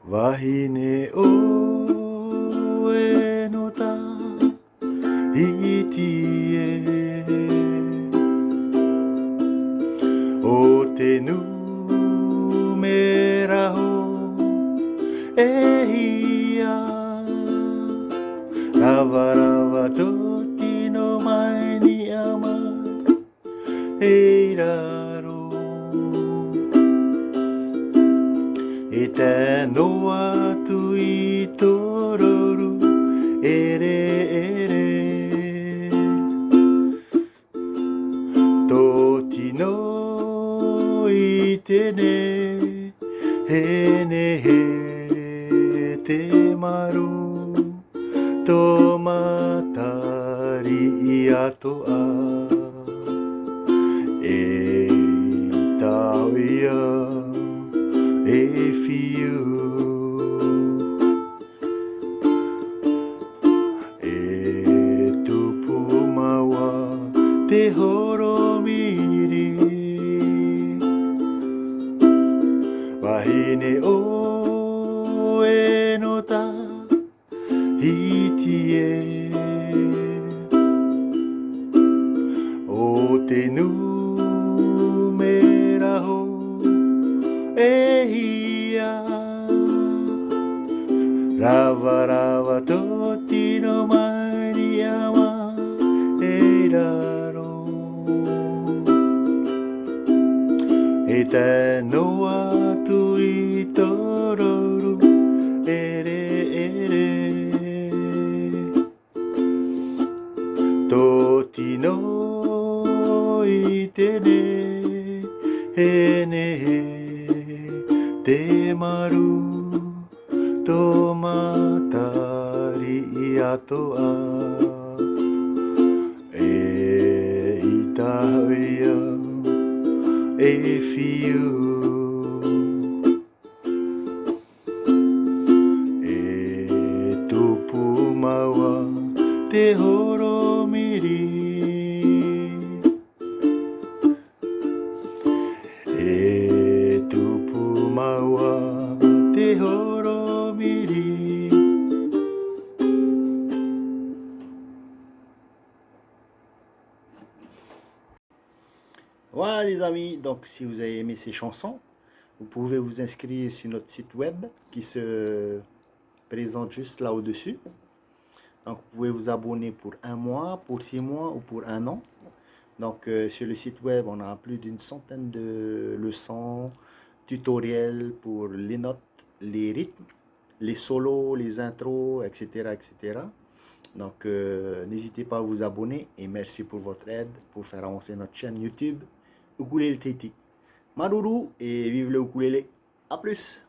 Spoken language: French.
Wahine o e no ta iti e o te numera ho e ia rava rava toti no mai ni ama e raro e te no atu i tororu ere ere toti no i tene he ne he te maru to matari i ato a e tau ia e fiu e tupu maua te horomiri wahine o e no ta hiti e o te numera ho e ia rava rava toti no mai ni ama e raro e te no atu i tororu ere ere toti no i tene he ne he te maru to matari i ato a e itahoia e fiu e tupu maua te horomiri e tupu maua te horomiri. Voilà les amis, donc si vous avez aimé ces chansons, vous pouvez vous inscrire sur notre site web qui se présente juste là au-dessus. Donc vous pouvez vous abonner pour 1 mois, pour 6 mois ou pour 1 an. Donc sur le site web, on a plus d'une centaine de leçons, tutoriels pour les notes, les rythmes, les solos, les intros, etc. etc. Donc n'hésitez pas à vous abonner et merci pour votre aide pour faire avancer notre chaîne YouTube Ukulele Teti. Maruru et vive le ukulélé. A plus!